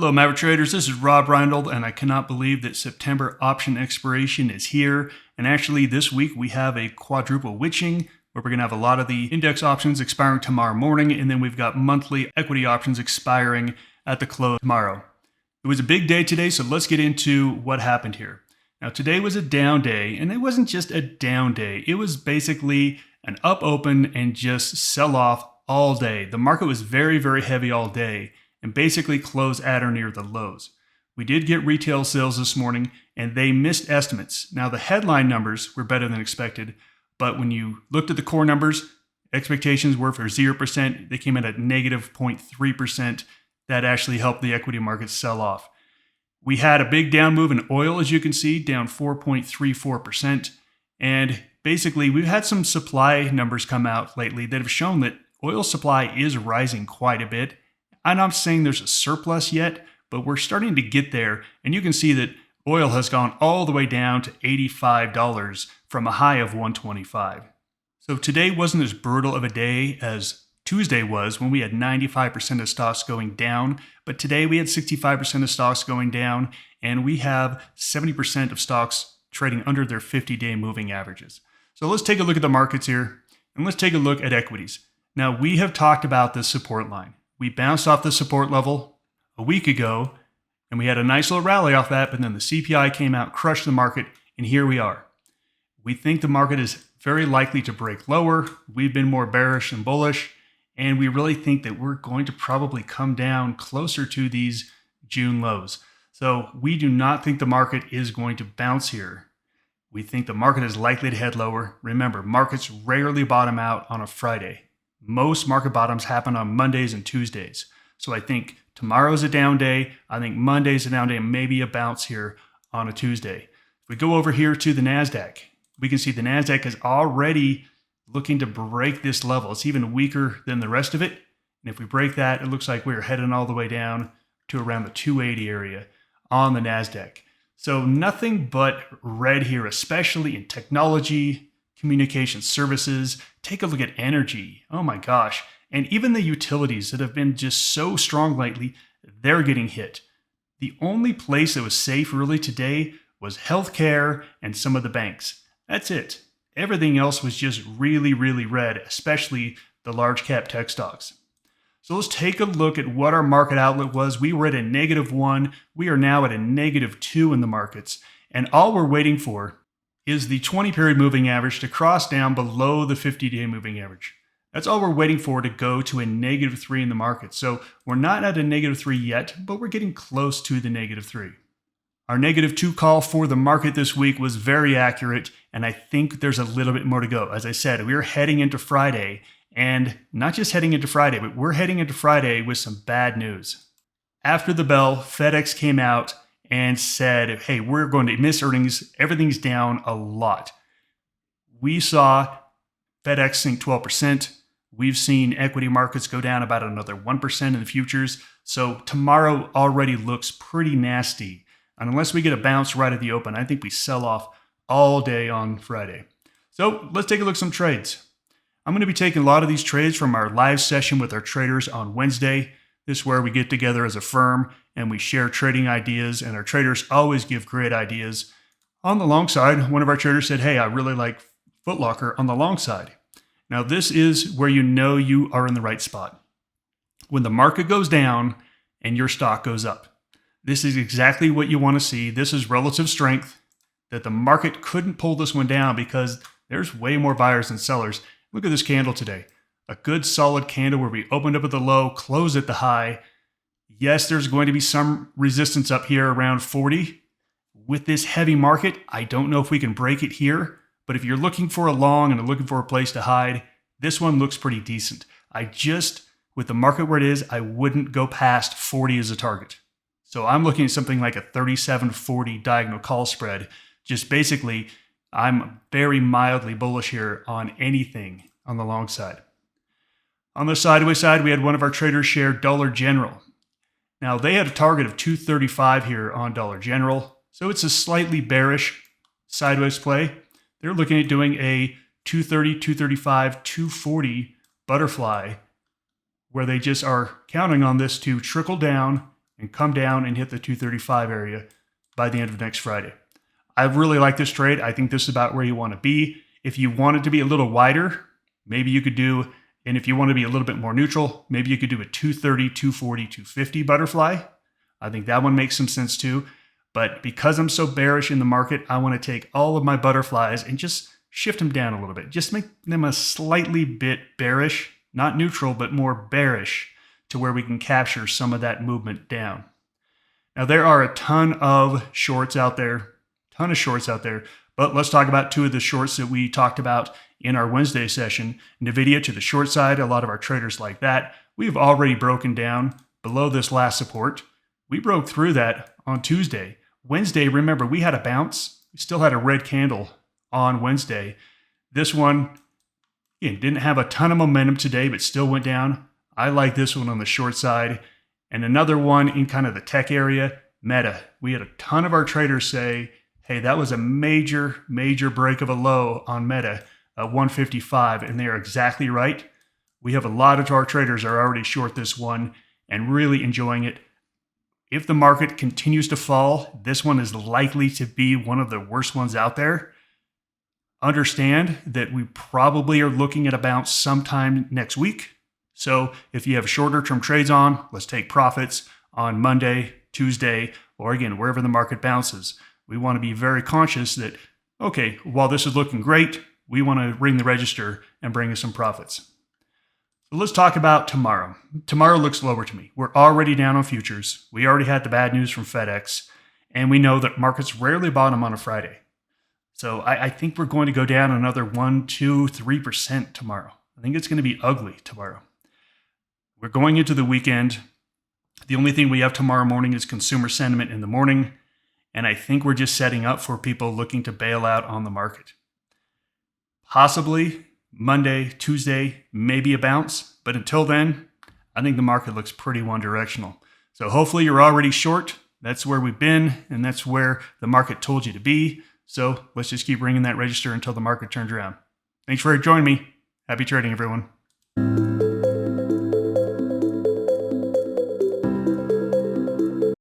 Hello, Maverick traders. This is Rob Reindl, and I cannot believe that September option expiration is here. And actually, this week we have a quadruple witching where we're going to have a lot of the index options expiring tomorrow morning, and then we've got monthly equity options expiring at the close tomorrow. It was a big day today, so let's get into what happened here. Now, today was a down day, and it wasn't just a down day. It was basically an up open and just sell off all day. The market was very, very heavy all day and basically closed at or near the lows. We did get retail sales this morning, and they missed estimates. Now, the headline numbers were better than expected, but when you looked at the core numbers, expectations were for 0%. They came in at negative 0.3%. That actually helped the equity markets sell off. We had a big down move in oil, as you can see, down 4.34%. And basically, we've had some supply numbers come out lately that have shown that oil supply is rising quite a bit. I'm not saying there's a surplus yet, but we're starting to get there. And you can see that oil has gone all the way down to $85 from a high of $125. So today wasn't as brutal of a day as Tuesday was when we had 95% of stocks going down. But today we had 65% of stocks going down, and we have 70% of stocks trading under their 50-day moving averages. So let's take a look at the markets here, and let's take a look at equities. Now, we have talked about this support line. We bounced off the support level a week ago, and we had a nice little rally off that, but then the CPI came out, crushed the market, and here we are. We think the market is very likely to break lower. We've been more bearish than bullish, and we really think that we're going to probably come down closer to these June lows. So we do not think the market is going to bounce here. We think the market is likely to head lower. Remember, markets rarely bottom out on a Friday. Most market bottoms happen on Mondays and Tuesdays. So I think tomorrow's a down day. I think Monday's a down day, and maybe a bounce here on a Tuesday. If we go over here to the NASDAQ, we can see the NASDAQ is already looking to break this level. It's even weaker than the rest of it. And if we break that, it looks like we're heading all the way down to around the 280 area on the NASDAQ. So nothing but red here, especially in technology, communication services. Take a look at energy. Oh my gosh. And even the utilities that have been just so strong lately, they're getting hit. The only place that was safe really today was healthcare and some of the banks. That's it. Everything else was just really, really red, especially the large cap tech stocks. So let's take a look at what our market outlet was. We were at a -1. We are now at a -2 in the markets. And all we're waiting for is the 20-period moving average to cross down below the 50-day moving average. That's all we're waiting for to go to a -3 in the market. So we're not at a -3 yet, but we're getting close to the -3. Our -2 call for the market this week was very accurate, and I think there's a little bit more to go. As I said, we're heading into Friday, and not just heading into Friday, but we're heading into Friday with some bad news. After the bell, FedEx came out and said, hey, we're going to miss earnings. Everything's down a lot. We saw FedEx sink 12%. We've seen equity markets go down about another 1% in the futures. So tomorrow already looks pretty nasty. And unless we get a bounce right at the open, I think we sell off all day on Friday. So let's take a look at some trades. I'm going to be taking a lot of these trades from our live session with our traders on Wednesday. This is where we get together as a firm and we share trading ideas, and our traders always give great ideas. On the long side, one of our traders said, hey, I really like Foot Locker on the long side. Now, this is where you know you are in the right spot. When the market goes down and your stock goes up. This is exactly what you want to see. This is relative strength, that the market couldn't pull this one down because there's way more buyers than sellers. Look at this candle today. A good solid candle where we opened up at the low, closed at the high. Yes, there's going to be some resistance up here around 40. With this heavy market, I don't know if we can break it here, but if you're looking for a long and looking for a place to hide, this one looks pretty decent. With the market where it is, I wouldn't go past 40 as a target. So I'm looking at something like a 37-40 diagonal call spread. Just basically, I'm very mildly bullish here on anything on the long side. On the sideways side, we had one of our traders share Dollar General. Now, they had a target of 235 here on Dollar General, so it's a slightly bearish sideways play. They're looking at doing a 230, 235, 240 butterfly, where they just are counting on this to trickle down and come down and hit the 235 area by the end of next Friday. I really like this trade. I think this is about where you want to be. If you want it to be a little wider, maybe you could do, and if you want to be a little bit more neutral, maybe you could do a 230, 240, 250 butterfly. I think that one makes some sense too. But because I'm so bearish in the market, I want to take all of my butterflies and just shift them down a little bit. Just make them a slightly bit bearish, not neutral, but more bearish to where we can capture some of that movement down. Now, there are a ton of shorts out there, but let's talk about two of the shorts that we talked about in our Wednesday session. Nvidia to the short side, a lot of our traders like that. We've already broken down below this last support. We broke through that on Tuesday. Wednesday, remember, we had a bounce. We still had a red candle on Wednesday. This one, again, didn't have a ton of momentum today, but still went down. I like this one on the short side. And another one in kind of the tech area, Meta. We had a ton of our traders say, hey, that was a major break of a low on Meta, 155, and they are exactly right. We have a lot of our traders are already short this one and really enjoying it. If the market continues to fall, this one is likely to be one of the worst ones out there. Understand that we probably are looking at a bounce sometime next week. So if you have shorter term trades on, let's take profits on Monday, Tuesday, or again, wherever the market bounces. We want to be very conscious that, okay, while this is looking great, we want to ring the register and bring us some profits. So let's talk about tomorrow. Tomorrow looks lower to me. We're already down on futures. We already had the bad news from FedEx, and we know that markets rarely bottom on a Friday. So I think we're going to go down another 1%, 2%, 3% tomorrow. I think it's going to be ugly tomorrow. We're going into the weekend. The only thing we have tomorrow morning is consumer sentiment in the morning, and I think we're just setting up for people looking to bail out on the market. Possibly Monday, Tuesday, maybe a bounce, but until then, I think the market looks pretty one-directional. So hopefully you're already short. That's where we've been, and that's where the market told you to be. So let's just keep ringing that register until the market turns around. Thanks for joining me. Happy trading, everyone.